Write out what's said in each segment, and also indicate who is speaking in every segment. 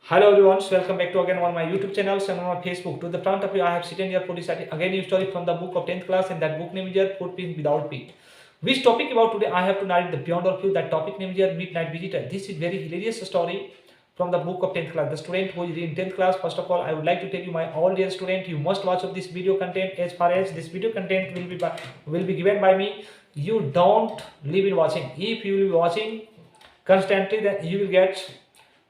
Speaker 1: Hello everyone, welcome back to again on my YouTube channels and on my Facebook. To the front of you, I have sitting here for this again new story from the book of 10th class, and that book name is here Footprints Without Feet. Which topic about today? I have to narrate the beyond of you. That topic name is here Midnight Visitor. This is very hilarious story from the book of 10th class. The student who is in 10th class, first of all, I would like to tell you, my all dear student, you must watch of this video content. As far as this video content will be given by me, you don't leave in watching. If you will be watching constantly, then you will get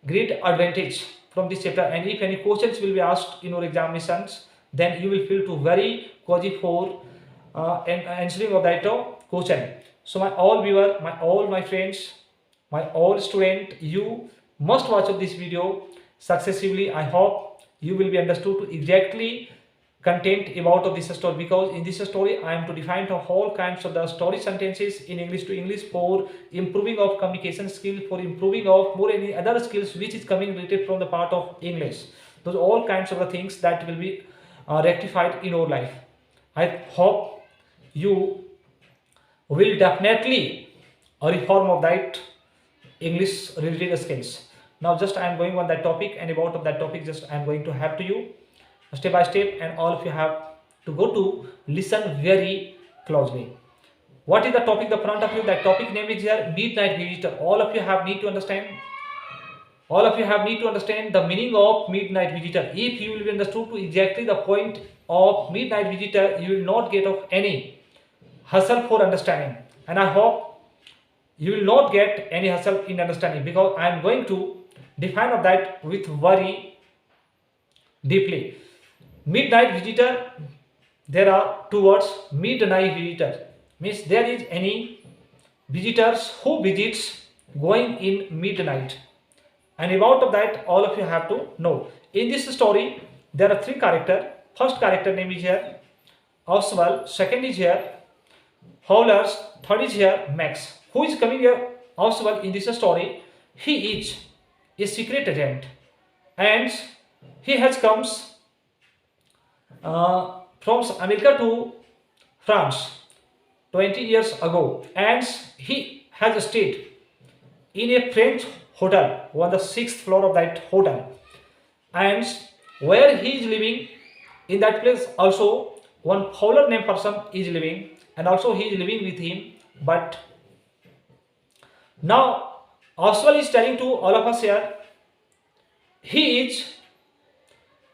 Speaker 1: great advantage from this chapter, and if any questions will be asked in your examinations, then you will feel to very cozy for answering of that question. So my all viewer, my friends, my all student, you must watch this video successively. I hope you will be understood to exactly content about of this story, because in this story I am to define the whole kinds of the story sentences in English to English for improving of communication skill, for improving of more any other skills which is coming related from the part of English. Those all kinds of the things that will be rectified in your life. I hope you will definitely reform of that English related skills. Now just I am going on that topic, and about of that topic just I am going to have to you step by step, and all of you have to go to listen very closely. What is the topic the front of you? That topic name is here Midnight Visitor. All of you have need to understand. All of you have need to understand the meaning of Midnight Visitor. If you will be understood to exactly the point of Midnight Visitor, you will not get of any hustle for understanding. And I hope you will not get any hustle in understanding, because I am going to define of that with very deeply. Midnight visitor, there are two words. Midnight visitor means there is any visitors who visits going in midnight, and about of that all of you have to know. In this story there are three character. First character name is here Oswald, second is here Howlers, third is here Max. Who is coming here? Oswald in this story, he is a secret agent, and he has comes from America to France 20 years ago, and he has stayed in a French hotel on the 6th floor of that hotel, and where he is living in that place also one Fowler named person is living, and also he is living with him. But now Oswald is telling to all of us here, he is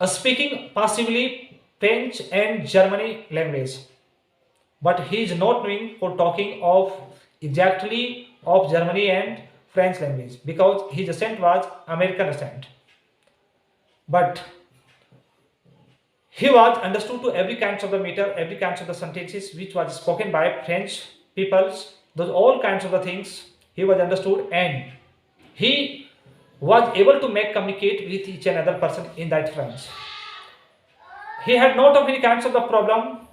Speaker 1: speaking passively French and Germany language, but he is not knowing for talking of exactly of Germany and French language, because his accent was American accent. But he was understood to every kinds of the matter, every kinds of the sentences which was spoken by French peoples. Those all kinds of the things he was understood, and he was able to make communicate with each another person in that French. He had not of any kinds of the problem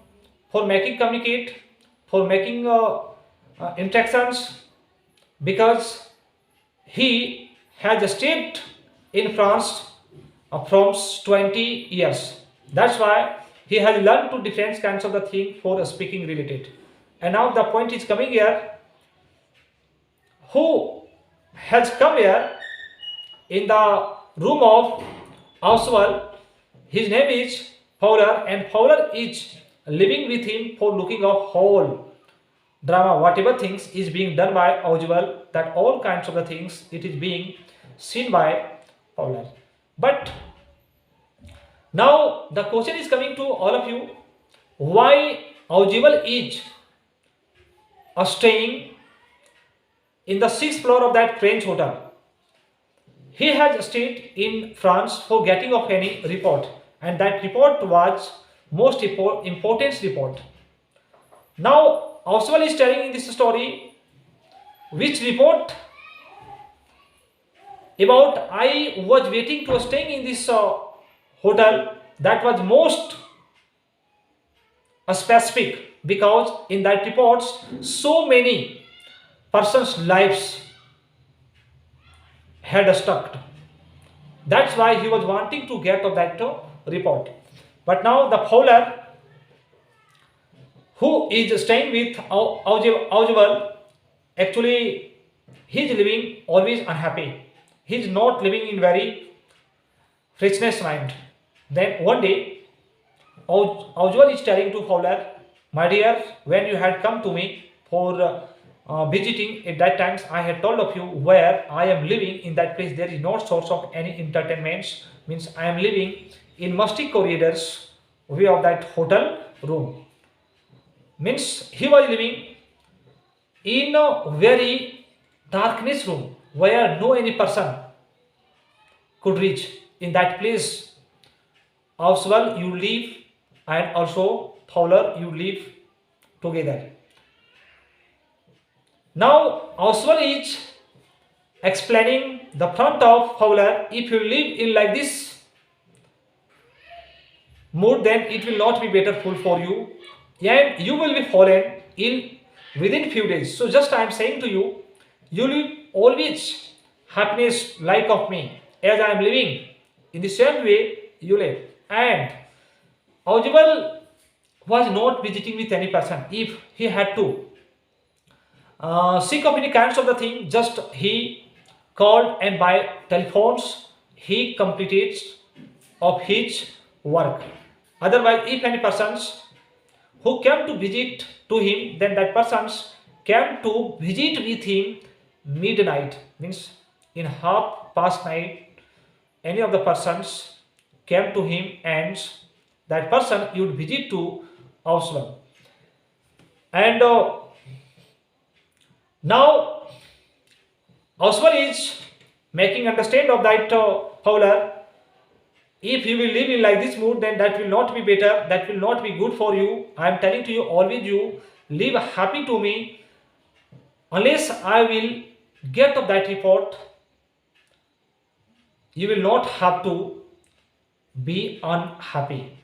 Speaker 1: for making communicate, for making interactions, because he has stayed in France from 20 years. That's why he has learned to different kinds of the thing for speaking related. And now the point is coming here, who has come here in the room of Oswald. His name is Fowler, and Fowler is living with him for looking of whole drama, whatever things is being done by Oswald, that all kinds of the things it is being seen by Fowler. But now the question is coming to all of you, why Oswald is staying in the 6th floor of that French hotel. He has stayed in France for getting of any report, and that report was most important report. Now Oswald is telling in this story which report about I was waiting to staying in this hotel, that was most specific, because in that reports so many persons lives had stuck. That's why he was wanting to get of that report. But now the Fowler, who is staying with Oswald, actually he is living always unhappy. He is not living in very freshness mind. Then one day, Ujjwal is telling to Fowler, my dear, when you had come to me for visiting at that times, I had told of you where I am living. In that place, there is no source of any entertainments. Means I am living in musty corridors way of that hotel room. Means he was living in a very darkness room where no any person could reach. In that place, Oswald you live and also Fowler you live together. Now Oswald is explaining the front of Fowler, if you live in like this mood, then it will not be better full for you and you will be fallen ill within few days. So just I am saying to you, you will always happiness like of me as I am living. In the same way you live. And Ujjwal was not visiting with any person. If he had to seek of any kinds of the thing, just he called and by telephones he completed of his work. Otherwise, if any persons who came to visit to him, then that persons came to visit with him midnight, means in half past night, any of the persons came to him and that person you would visit to Oswald. And now Oswald is making understand of that Fowler, if you will live in like this mood, then that will not be better, that will not be good for you. I am telling to you, always you live happy to me. Unless I will get of that report, you will not have to be unhappy.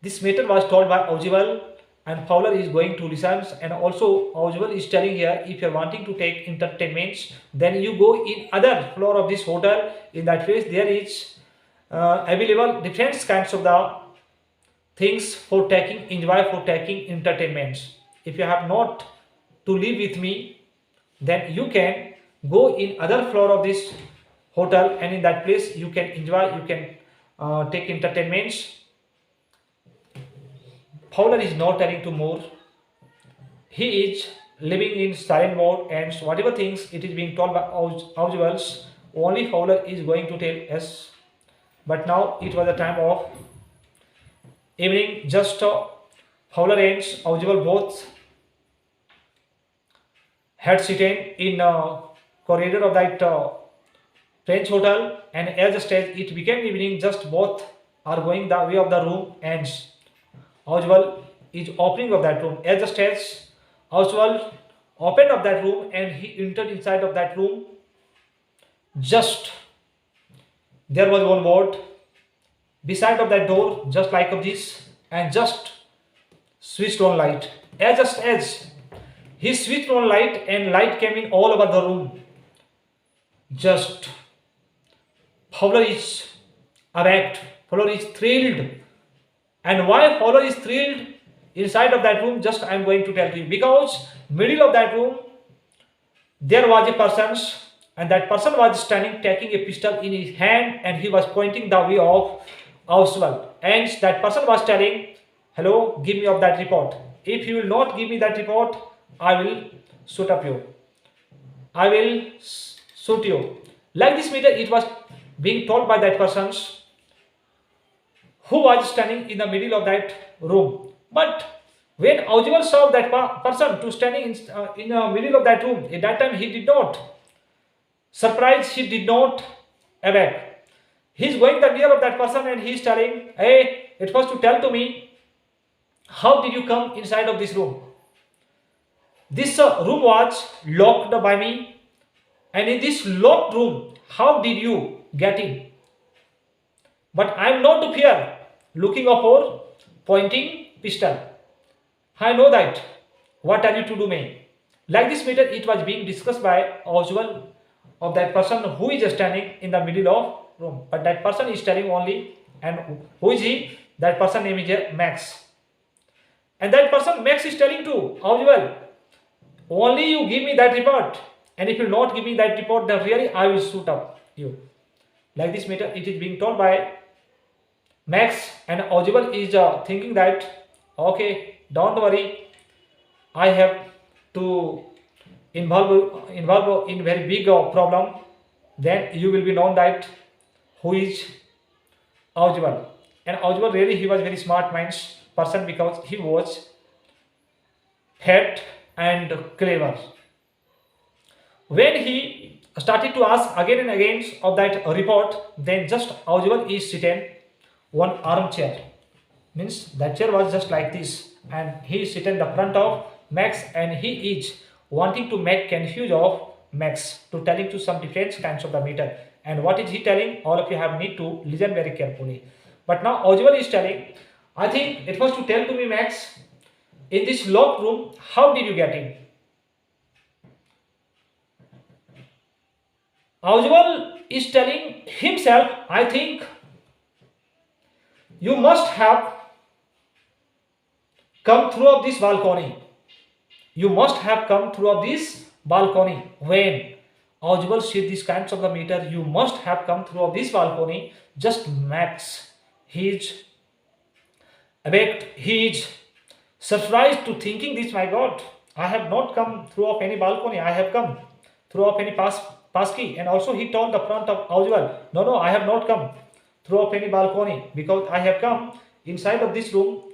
Speaker 1: This matter was told by Ujjwal and Fowler is going to listen. And also Ujjwal is telling here, if you are wanting to take entertainments, then you go in other floor of this hotel. In that place there is available different kinds of the things for taking enjoy, for taking entertainments. If you have not to live with me, then you can go in other floor of this hotel and in that place you can enjoy, you can take entertainments. Fowler is not telling to more. He is living in silent mode and whatever things it is being told by Ujjwal, only Fowler is going to tell us. But now it was the time of evening, just Fowler and Ujjwal both had sitting in corridor of that French hotel, and as just as it became evening, just both are going the way of the room and Oswald is opening of that room. As just as Oswald opened of that room and he entered inside of that room, just there was one board beside of that door, just like of this, and just switched on light. As just as he switched on light and light came in all over the room, just Fowler is erect, Fowler is thrilled. And why Fowler is thrilled inside of that room, just I am going to tell you. Because middle of that room there was a person, and that person was standing taking a pistol in his hand and he was pointing the way of Oswald. And that person was telling, hello, give me of that report. If you will not give me that report, I will shoot up you. I will shoot you. Like this matter, it was being told by that person who was standing in the middle of that room. But when Ujjwal saw that person to standing in the middle of that room, at that time he did not surprise, he did not aback. He is going the near of that person and he is telling, hey, it was to tell to me, how did you come inside of this room? This room was locked by me, and in this locked room, how did you get in? But I am not to fear looking for pointing pistol. I know that. What are you to do me? Like this matter, it was being discussed by Oswald of that person who is standing in the middle of room. But that person is telling only, and who is he? That person name is Max. And that person Max is telling to Oswald, only you give me that report. And if you not give me that report, then really I will shoot up you. Like this matter, it is being told by Max, and Audible is thinking that okay, don't worry, I have to involve in very big problem. Then you will be known that who is Audible. And Audible really he was very smart minds person because he was fat and clever. When he started to ask again and again of that report, then just Audible is sitting one armchair. Means that chair was just like this, and he is sitting in the front of Max, and he is wanting to make confuse of Max to telling to some different kinds of the meter. And what is he telling? All of you have need to listen very carefully. But now Audible is telling, I think it was to tell to me, Max, in this locked room, how did you get in? Audible is telling himself, I think you must have come through of this balcony. You must have come through of this balcony. When Audible see these kinds of the meter, you must have come through of this balcony. Just Max, he is awake, he is surprised to thinking this, my God, I have not come through of any balcony, I have come through of any passkey. And also he told the front of Audible, no, I have not come through of any balcony because I have come inside of this room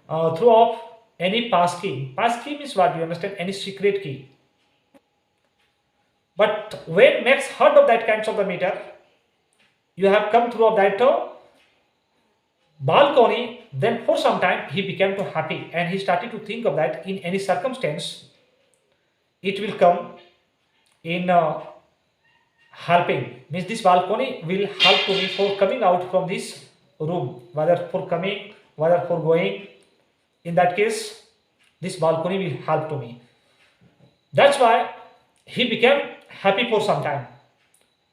Speaker 1: through of any passkey. Passkey means what? You understand? Any secret key. But when Max heard of that kinds of the meter, you have come through of that balcony, then for some time he became too happy and he started to think of that in any circumstance it will come in helping. Means this balcony will help to me for coming out from this room, whether for coming, whether for going. In that case, this balcony will help to me. That's why he became happy for some time.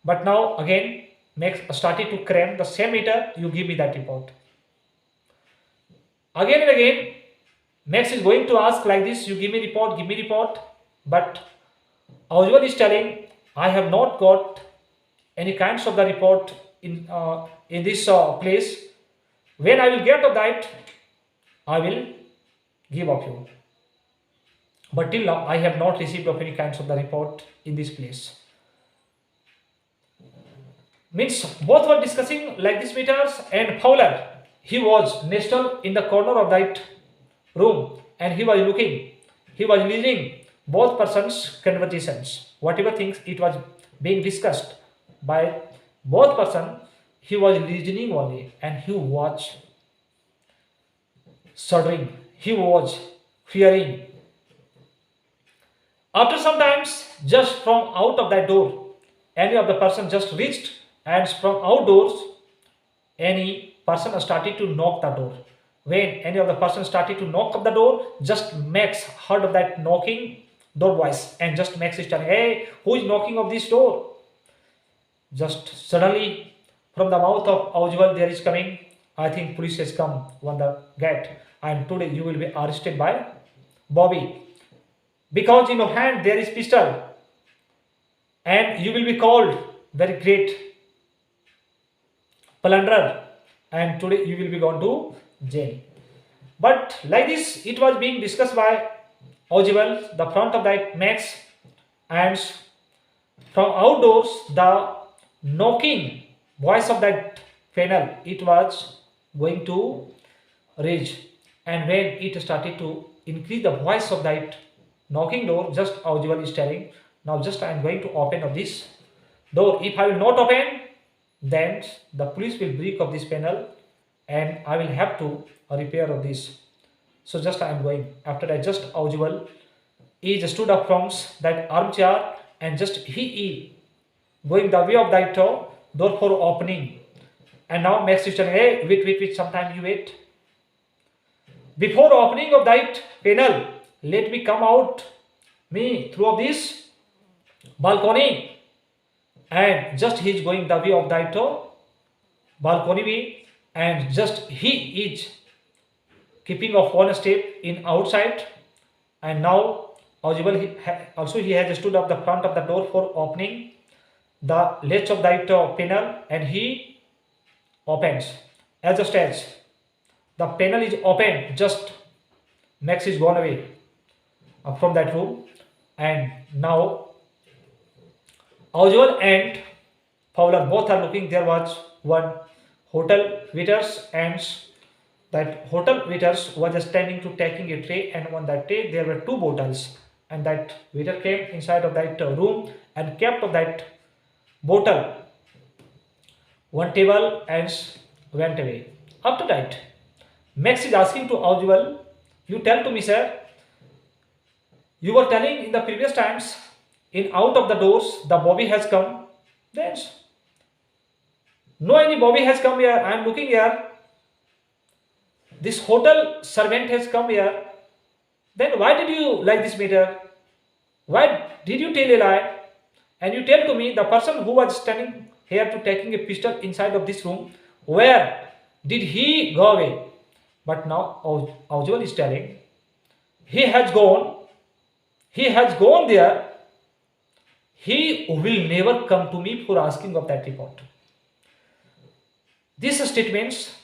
Speaker 1: But now again, Max started to cram the same meter, you give me that report. Again and again, Max is going to ask like this, you give me report. But Audible is telling, I have not got any kinds of the report in this place. When I will get of that, I will give of you. But till now, I have not received of any kinds of the report in this place. Means both were discussing like this meters, and Fowler, he was nestled in the corner of that room and he was listening both persons' conversations. Whatever things it was being discussed by both person, he was listening only and he was shuddering, he was fearing. After some times, just from out of that door, any of the person just reached, and from outdoors, any person started to knock the door. When any of the person started to knock up the door, just Max heard of that knocking door voice, and just Max is telling, hey, who is knocking of this door? Just suddenly, from the mouth of Audible, there is coming, I think police has come on the gate, and today you will be arrested by Bobby. Because in your hand there is pistol, and you will be called very great plunderer, and today you will be gone to jail. But like this, it was being discussed by Audible, the front of that Max, and from outdoors, the knocking voice of that panel, it was going to rage. And when it started to increase the voice of that knocking door, just Audible is telling, now just I am going to open of this door. If I will not open, then the police will break of this panel and I will have to repair of this. So just I am going. After that, just Audible is stood up from that armchair, and just he going the way of that door for opening. And now Max is telling, hey, wait, sometime you wait. Before opening of that panel, let me come out me through this balcony. And just he is going the way of that balcony way, and just he is keeping off one step in outside. And now Audible also he has stood up the front of the door for opening. the latch of that panel and he opens. As just as the panel is opened, just Max is gone away from that room, and now Oswald and Fowler both are looking. There was one hotel waiters, and that hotel waiters was standing to taking a tray, and on that tray there were two bottles, and that waiter came inside of that room and kept that bottle one table and went away. After that, Max is asking to Oswald, you tell to me, sir, you were telling in the previous times, in out of the doors, the Bobby has come. Then, no any Bobby has come here. I am looking here. This hotel servant has come here. Then why did you like this matter? Why did you tell a lie? And you tell to me the person who was standing here to taking a pistol inside of this room, where did he go away? But now Oswald is telling, he has gone there. He will never come to me for asking of that report. These statements,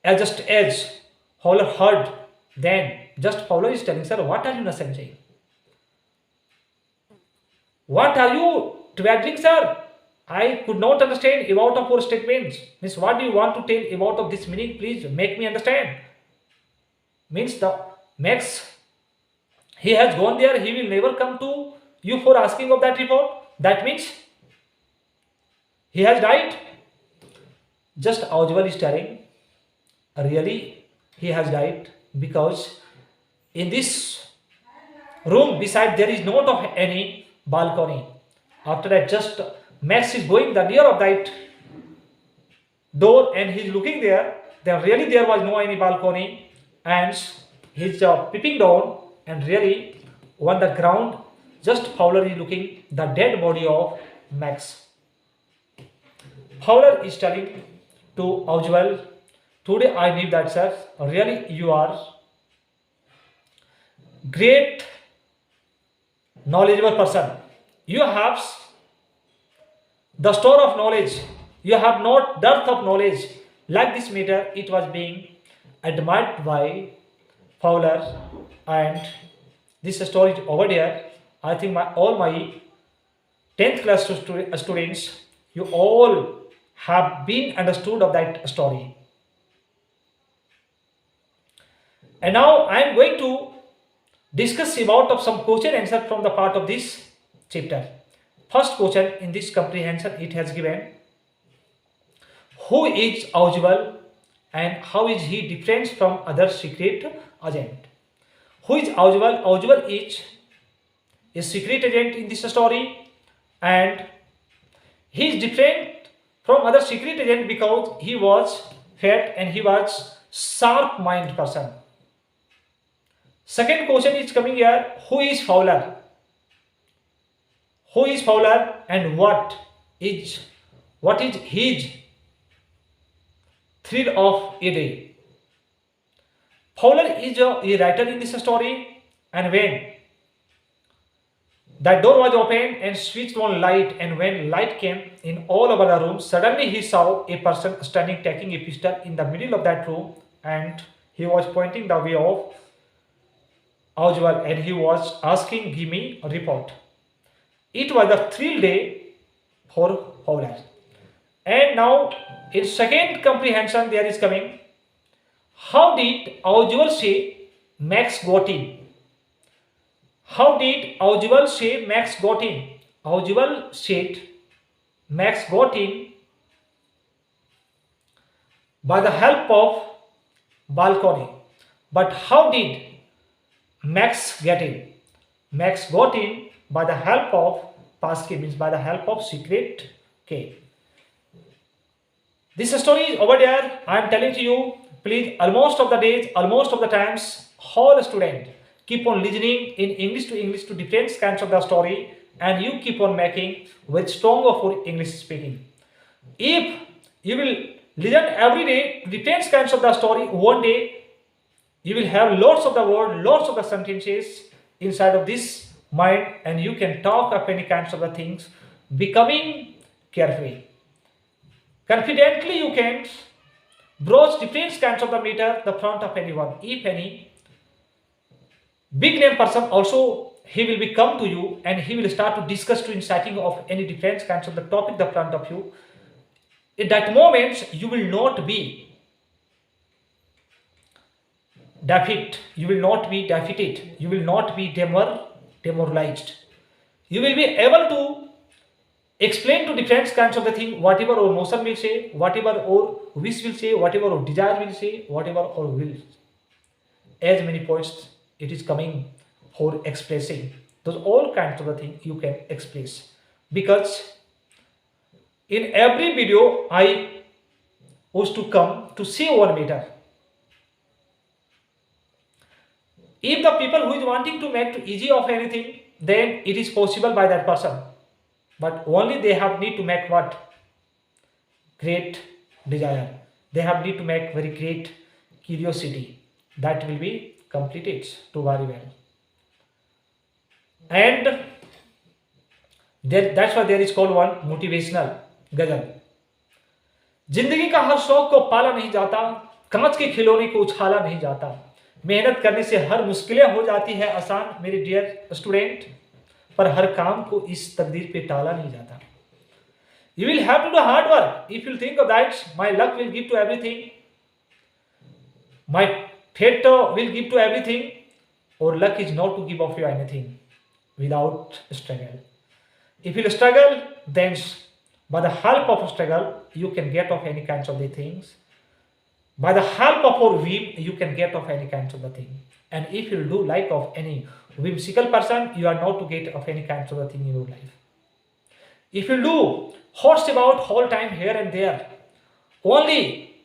Speaker 1: just as Fowler heard, then just Fowler is telling, sir, what are you saying? What are you twaddling, sir? I could not understand about of your statements. Means what do you want to tell about of this meaning? Please make me understand. Means the Max, he has gone there. He will never come to you for asking of that report. That means he has died. Just Oswald is telling, really he has died, because in this room beside there is not of any balcony. After that, just Max is going the near of that door and he is looking there. Then really there was no any balcony, and he's peeping down, and really on the ground just Fowler is looking the dead body of Max. Fowler is telling to Oswald, today I need that, sir. Really you are great knowledgeable person. You have the store of knowledge. You have not dearth of knowledge. Like this matter, it was being admired by Fowler, and this story is over there. I think all my 10th class students, you all have been understood of that story. And now I am going to discuss about of some question answer from the part of this chapter. First question in this comprehension, it has given, who is Oswald and how is he different from other secret agent? Who is Oswald? Oswald is a secret agent in this story, and he is different from other secret agent because he was fat and he was sharp mind person. Second question is coming here, who is Fowler? Who is Fowler and what is his thrill of a day? Fowler is a writer in this story, and when that door was opened and switched on light, and when light came in all over the room, suddenly he saw a person standing taking a pistol in the middle of that room, and he was pointing the way of Oswald and he was asking, give me a report. It was a thrill day for Fowler. And now in second comprehension there is coming, how did Oswald say Max got in? How did Oswald say Max got in? Oswald said Max got in by the help of balcony. But how did Max get in? Max got in by the help of passkey, means by the help of secret key. This story is over there. I am telling to you, please, almost of the days, almost of the times, all students keep on listening in English to different kinds of the story, and you keep on making with stronger for English speaking. If you will listen every day to different kinds of the story, one day you will have lots of the word, lots of the sentences inside of this mind, and you can talk up any kinds of the things becoming carefree. Confidently you can broach different kinds of the meter the front of anyone. If any big name person also he will be come to you and he will start to discuss to inciting of any different kinds of the topic the front of you. In that moment you will not be you will not be defeated, you will not be demoralized. You will be able to explain to different kinds of the thing, whatever our notion will say, whatever our wish will say, whatever our desire will say, whatever our will. As many points it is coming for expressing. Those all kinds of the thing you can express. Because in every video I was to come to say one matter. If the people who is wanting to make too easy of anything, then it is possible by that person. But only they have need to make what? Great desire. They have need to make very great curiosity. That will be completed to very well. And that's why there is called one motivational गजल. जिंदगी का हर शौक को पाला नहीं जाता, कांच के खिलौने को उछाला नहीं जाता, मेहनत करने से हर मुश्किलें हो जाती है आसान मेरे डियर स्टूडेंट, पर हर काम को इस तकदीर पे टाला नहीं जाता. You will have to do hard work. If you think of that, my luck will give to everything, my fate will give to everything, or luck is not to give of you anything without struggle. If you struggle, then by the help of struggle, you can get of any kinds of the things. By the help of our whim, you can get of any kinds of the thing. And if you do like of any whimsical person, you are not to get of any kinds of the thing in your life. If you do horse about whole time here and there, only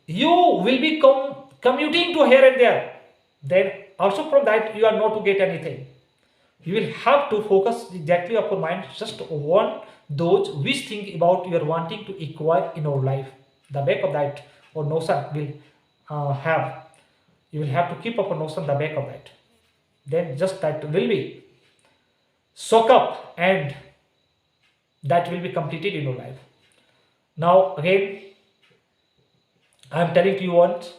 Speaker 1: you will be commuting to here and there. Then also from that you are not to get anything. You will have to focus exactly of your mind just on those which think about you are wanting to acquire in your life. The back of that or notion will have. You will have to keep up a notion the back of that. Then just that will be soak up and that will be completed in your life. Now again, I am telling you once,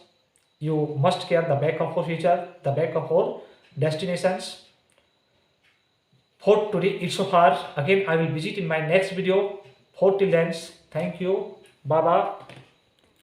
Speaker 1: you must care the back of your future, the back of your destinations. For today it's so far. Again I will visit in my next video. For till then, thank you. Bye bye.